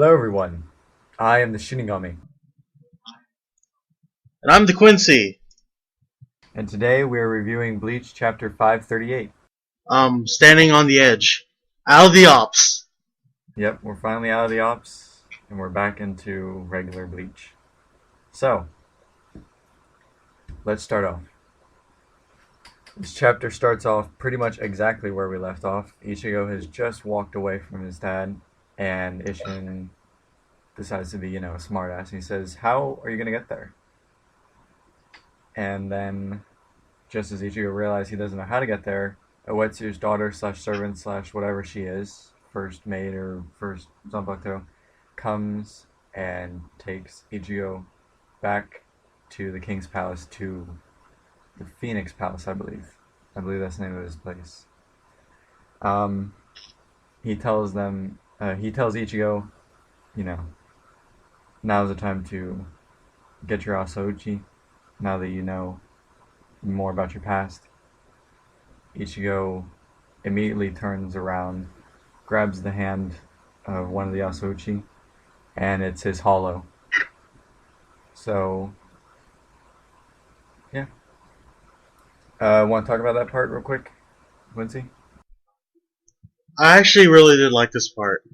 Hello, everyone. I am the Shinigami, And I'm the Quincy. and today we are reviewing Bleach Chapter 538. Standing on the edge. Out of the ops. Yep, we're finally out of the ops, and we're back into regular Bleach. So, let's start off. This chapter starts off pretty much exactly where we left off. Ichigo has just walked away from his dad, and Ishin decides to be, a smartass. He says, "How are you going to get there?" And then, just as Ichigo realizes he doesn't know how to get there, Uetsu's daughter slash servant slash whatever she is, first maid or first Zanpakuto, comes and takes Ichigo back to the king's palace, to the Phoenix Palace, I believe. I believe that's the name of his place. He tells Ichigo, you know, now's the time to get your Asauchi, now that you know more about your past. Ichigo immediately turns around, grabs the hand of one of the Asauchi, and it's his hollow. So, yeah. Want to talk about that part real quick, Quincy? I actually really did like this part.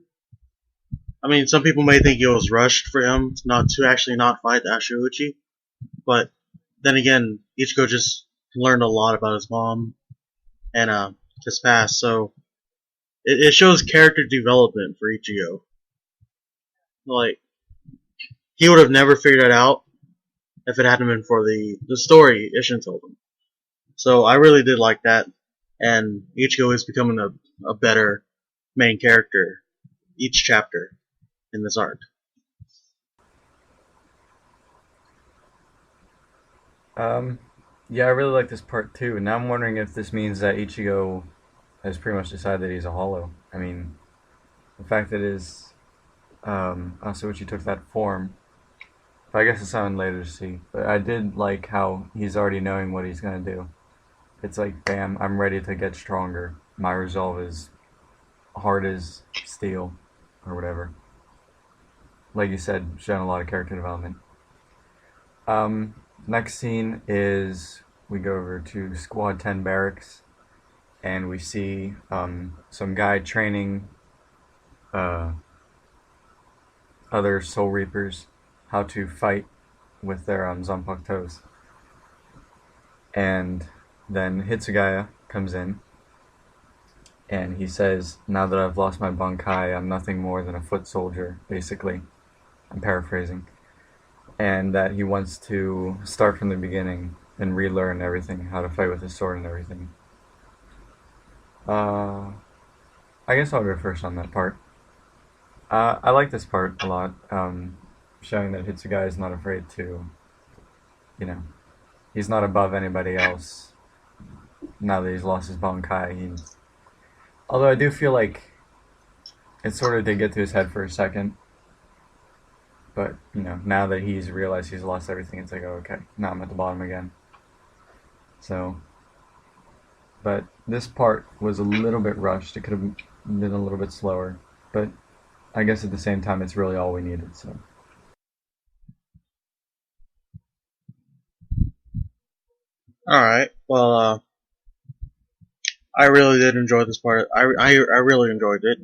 I mean, some people may think it was rushed for him not to actually not fight the Asauchi, but then again, Ichigo just learned a lot about his mom and his past, so it shows character development for Ichigo. Like, he would have never figured it out if it hadn't been for the story Ishin told him. So I really did like that, and Ichigo is becoming a better main character each chapter in this arc. Yeah, I really like this part too. Now I'm wondering if this means that Ichigo has pretty much decided that he's a hollow. I mean, the fact that his Asauchi took that form, but I guess it's something later to see. But I did like how he's already knowing what he's gonna do. It's like, bam, I'm ready to get stronger. My resolve is hard as steel, or whatever. Like you said, showing a lot of character development. Next scene is we go over to Squad 10 barracks, and we see some guy training uh, other Soul Reapers how to fight with their Zanpakutos. And then Hitsugaya comes in, and he says, "Now that I've lost my Bankai, I'm nothing more than a foot soldier," basically. I'm paraphrasing. And that he wants to start from the beginning and relearn everything, how to fight with his sword and everything. I guess I'll go first on that part. I like this part a lot, showing that Hitsugai is not afraid to, you know, he's not above anybody else now that he's lost his Bankai. Although I do feel like it sort of did get to his head for a second. But, now that he's realized he's lost everything, it's like, oh, okay, now I'm at the bottom again. So, but this part was a little bit rushed. It could have been a little bit slower. But I guess at the same time, it's really all we needed, so. Alright, well, I really did enjoy this part. I really enjoyed it.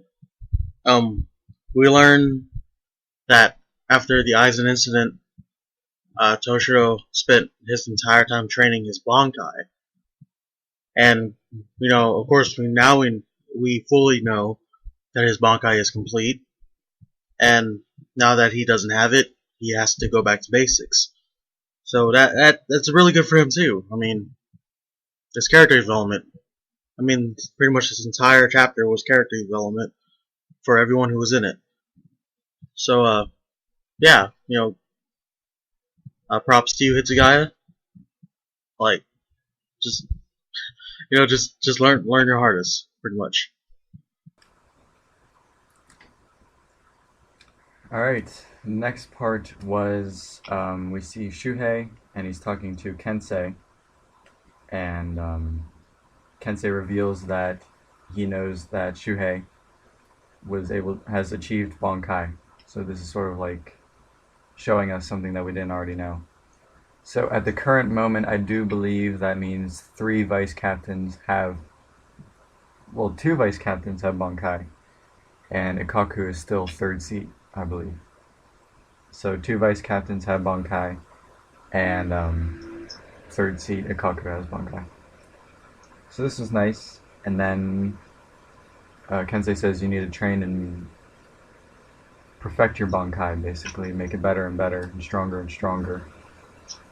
We learned that after the Aizen incident, Toshiro spent his entire time training his Bankai. And, of course, we fully know that his Bankai is complete. And now that he doesn't have it, he has to go back to basics. So that's really good for him too. I mean, his character development. I mean, pretty much this entire chapter was character development for everyone who was in it. So, yeah, props to you, Hitsugaya. Like, just just learn your hardest, pretty much. Alright, next part was we see Shuhei, and he's talking to Kensei. And Kensei reveals that he knows that Shuhei has achieved Bankai. So this is sort of like showing us something that we didn't already know. So at the current moment, I do believe that means three vice captains have, well, two vice captains have Bankai, and Ikaku is still third seat, I believe. So two vice captains have Bankai, and third seat Ikaku has Bankai. So this is nice. And then Kensei says you need to train and perfect your Bankai, basically, make it better and better, and stronger.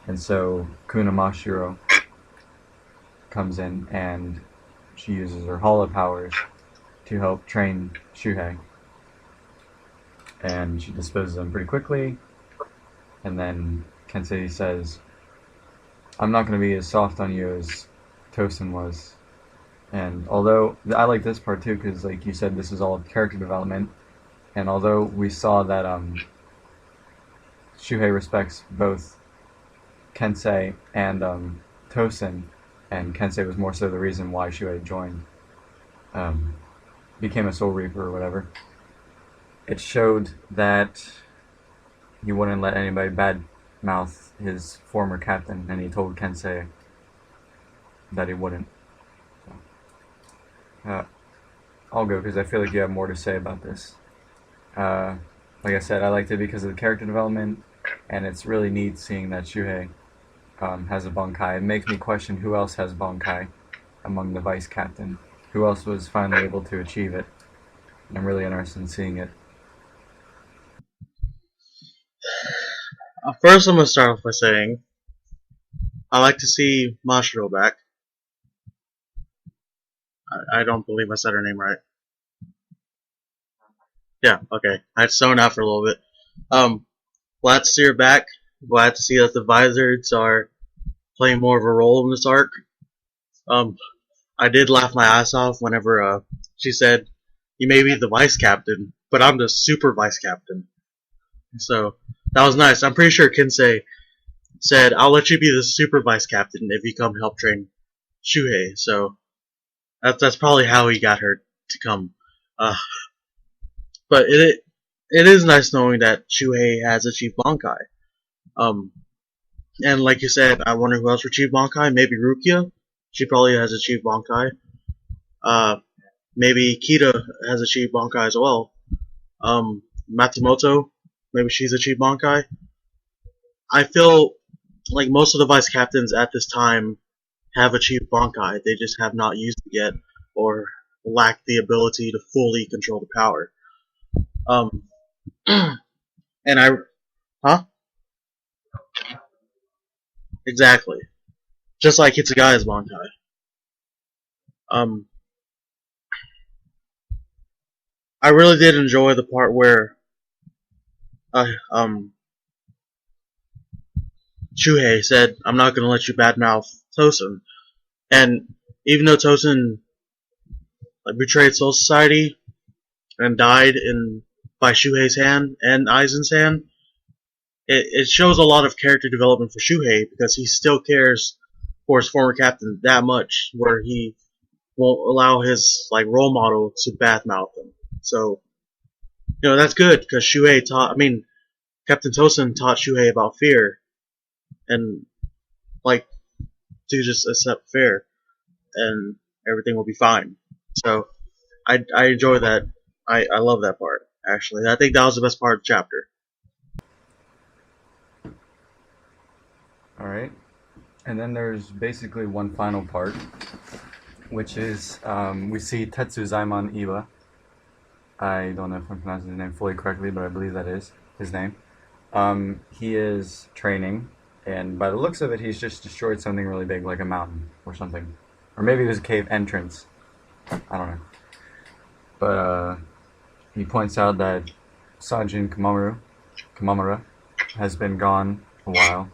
And so Kunamashiro comes in and she uses her Holo powers to help train Shuhei. And she disposes them pretty quickly. And then Kensei says, I'm not going to be as soft on you as Tosin was. And although I like this part too, because like you said, this is all character development. And although we saw that Shuhei respects both Kensei and Tosin, and Kensei was more so the reason why Shuhei joined, became a Soul Reaper or whatever. It showed that he wouldn't let anybody badmouth his former captain, and he told Kensei that he wouldn't. So, I'll go because I feel like you have more to say about this. Like I said, I liked it because of the character development, and it's really neat seeing that Shuhei has a Bankai. It makes me question who else has Bankai among the vice captain. Who else was finally able to achieve it? I'm really interested in seeing it. First, I'm gonna start off by saying I like to see Mashiro back. I don't believe I said her name right. Yeah, okay. I zoned out for a little bit. Glad to see her back. Glad to see that the Vizards are playing more of a role in this arc. I did laugh my ass off whenever she said, "You may be the vice captain, but I'm the super vice captain." So that was nice. I'm pretty sure Kensei said, "I'll let you be the super vice captain if you come help train Shuhei." So that's probably how he got her to come. But it is nice knowing that Shuhei has achieved Bankai. And like you said, I wonder who else achieved Bankai. Maybe Rukia. She probably has achieved Bankai. Maybe Kita has achieved Bankai as well. Matsumoto, maybe she's achieved Bankai. I feel like most of the vice captains at this time have achieved Bankai. They just have not used it yet, or lack the ability to fully control the power. And huh? Exactly. Just like Hitsugai's Bankai. I really did enjoy the part where, Shuhei said, "I'm not gonna let you badmouth Tosin." And even though Tosin betrayed Soul Society and died by Shuhei's hand and Aizen's hand, it shows a lot of character development for Shuhei because he still cares for his former captain that much, where he won't allow his role model to badmouth him. So that's good because Captain Tosin taught Shuhei about fear and to just accept fear and everything will be fine. So I enjoy that. I love that part, actually. I think that was the best part of the chapter. Alright. And then there's basically one final part, which is we see Tetsuzaimon Iwa. I don't know if I'm pronouncing his name fully correctly, but I believe that is his name. He is training, and by the looks of it, he's just destroyed something really big, like a mountain or something. Or maybe there's a cave entrance. I don't know. But he points out that Sajin Kamamura has been gone a while,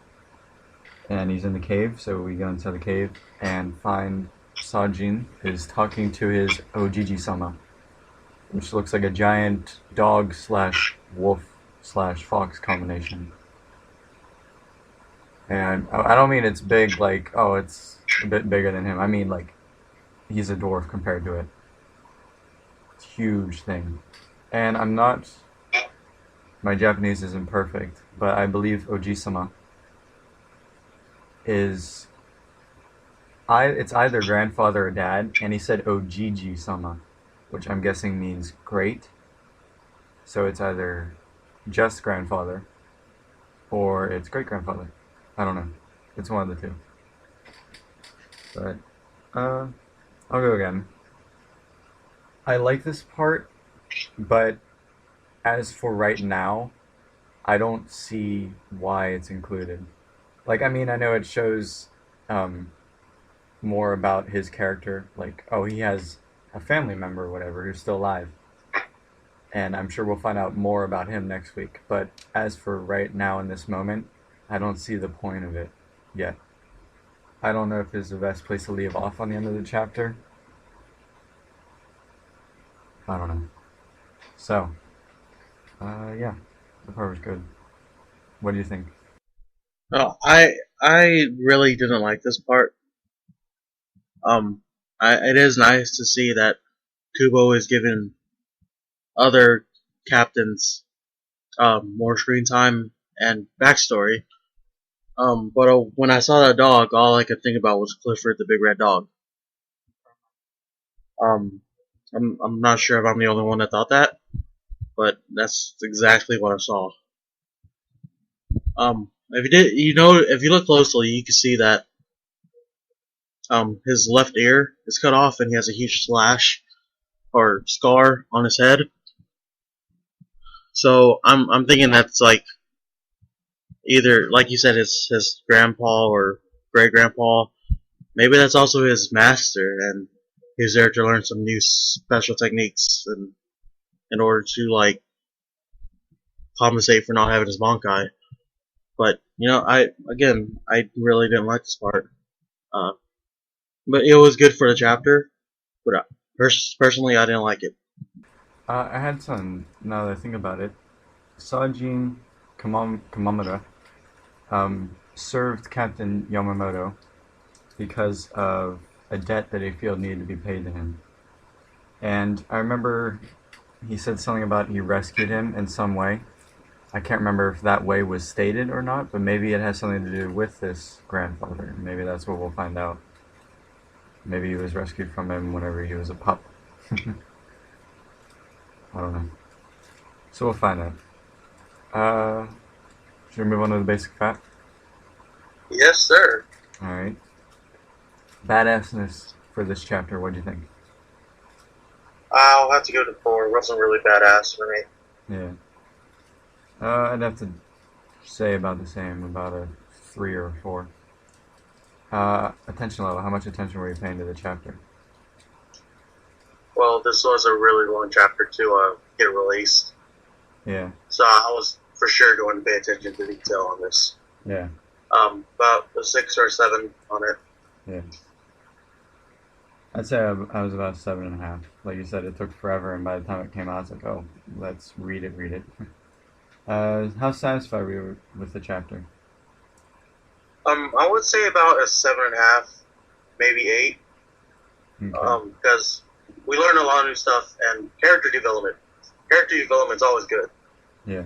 and he's in the cave. So we go inside the cave and find Sajin is talking to his Ojiji-sama, which looks like a giant dog slash wolf slash fox combination. And I don't mean it's big like, oh, it's a bit bigger than him. I mean like he's a dwarf compared to it. It's a huge thing. And I'm not My Japanese isn't perfect, but I believe Ojisama is it's either grandfather or dad, and he said Ojiji sama, which I'm guessing means great. So it's either just grandfather or it's great grandfather. I don't know. It's one of the two. But I'll go again. I like this part, but as for right now, I don't see why it's included. Like, I mean, I know it shows um, more about his character. Like, oh, he has a family member or whatever who's still alive. And I'm sure we'll find out more about him next week. But as for right now in this moment, I don't see the point of it yet. I don't know if it's the best place to leave off on the end of the chapter. I don't know. So, yeah, the part was good. What do you think? Oh, I really didn't like this part. Um, it is nice to see that Kubo is given other captains more screen time and backstory. But when I saw that dog, all I could think about was Clifford the Big Red Dog. Um, I'm not sure if I'm the only one that thought that, but that's exactly what I saw. If you did, if you look closely, you can see that his left ear is cut off and he has a huge slash or scar on his head. So I'm thinking that's like either, like you said, his grandpa or great grandpa. Maybe that's also his master, and he's there to learn some new special techniques and in order to like compensate for not having his Bankai. But I really didn't like this part. Uh, but it was good for the chapter. But personally, I didn't like it. I had some, now that I think about it. Sajin Kamamura served Captain Yamamoto because of a debt that he felt needed to be paid to him. And I remember he said something about he rescued him in some way. I can't remember if that way was stated or not, but maybe it has something to do with this grandfather. Maybe that's what we'll find out. Maybe he was rescued from him whenever he was a pup. I don't know. So we'll find out. Should we move on to the basic fact? Yes, sir. Alright. Badassness for this chapter, what do you think? I'll have to go to 4. It wasn't really badass for me. Yeah. I'd have to say about the same, about a 3 or a 4. Attention level, how much attention were you paying to the chapter? Well, this was a really long chapter to get released. Yeah. So I was for sure going to pay attention to detail on this. Yeah. About a 6 or 7 on it. Yeah. I'd say I was about 7.5. Like you said, it took forever, and by the time it came out, I was like, oh, let's read it. How satisfied were you with the chapter? I would say about a 7.5, maybe 8. Okay. Because we learn a lot of new stuff and character development. Character development's always good. Yeah.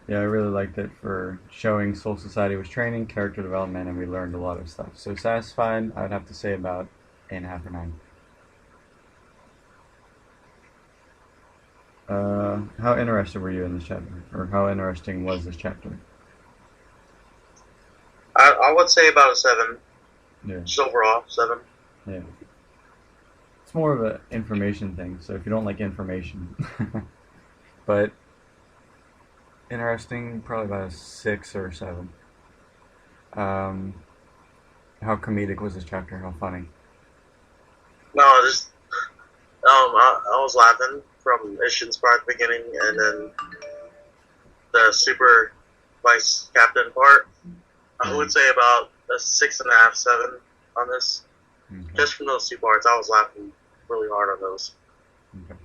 Yeah, I really liked it for showing Soul Society was training, character development, and we learned a lot of stuff. So satisfied, I would have to say about 8.5 or 9. How interested were you in this chapter? Or how interesting was this chapter? I would say about a 7. Yeah. Just overall, 7. Yeah. It's more of an information thing, so if you don't like information. But interesting, probably about a 6 or 7. How comedic was this chapter? How funny? No, just I was laughing from Ishin's part at the beginning, and then the super vice captain part. I would say about a 6.5, 7 on this. Okay. Just from those 2 parts, I was laughing really hard on those. Okay.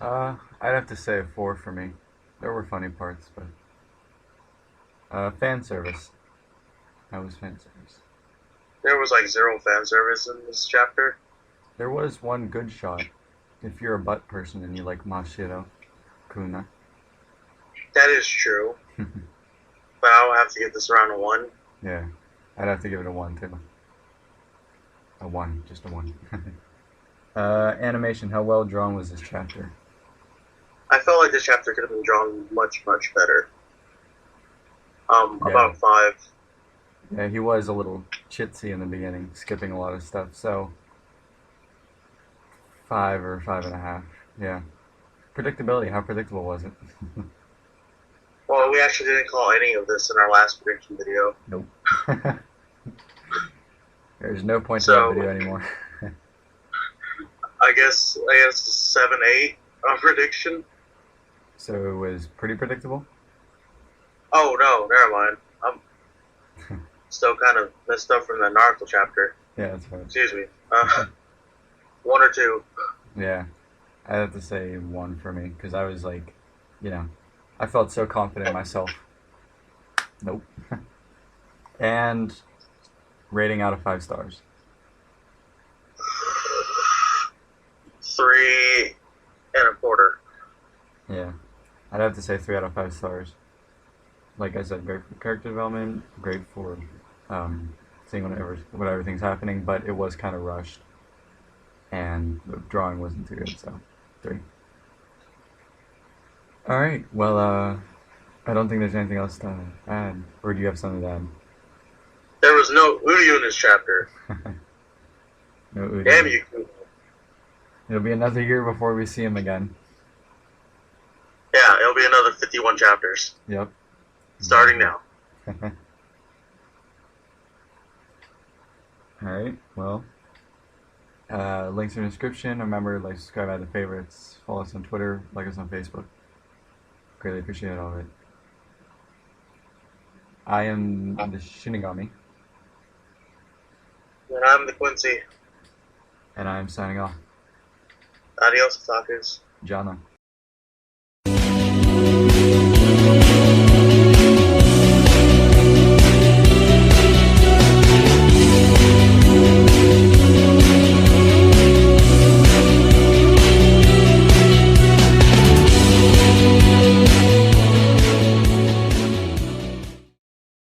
I'd have to say a 4 for me. There were funny parts, but fan service. How was fan service? There was like 0 fan service in this chapter. There was one good shot if you're a butt person and you like Mashiro Kuna. That is true, but I'll have to give this around a 1. Yeah, I'd have to give it a 1 too. A 1, just a 1. Animation, how well drawn was this chapter? I felt like this chapter could have been drawn much, much better. Yeah. About 5. Yeah, he was a little chitsy in the beginning, skipping a lot of stuff, so 5 or 5.5. Yeah. Predictability, how predictable was it? Well, we actually didn't call any of this in our last prediction video. Nope. There's no point to that So, video anymore. I guess 7-8 prediction. So it was pretty predictable? Oh no, never mind. I'm still kind of messed up from the Naruto chapter. Yeah, that's right. Excuse me. 1 or 2. Yeah. I'd have to say 1 for me, because I was like, I felt so confident in myself. Nope. And rating out of 5 stars. 3.25. Yeah. I'd have to say 3 out of 5 stars. Like I said, great for character development, great for seeing what everything's happening, but it was kind of rushed. And the drawing wasn't too good, so 3. Alright, well, I don't think there's anything else to add. Or do you have something to add? There was no Uryu in this chapter. No Udi. Damn you. It'll be another year before we see him again. Yeah, it'll be another 51 chapters. Yep. Starting now. Alright, well, links in the description. Remember, like, subscribe, add the favorites, follow us on Twitter, like us on Facebook. Greatly appreciate all of it. I am the Shinigami. And I'm the Quincy. And I am signing off. Adios, otakus. Jana.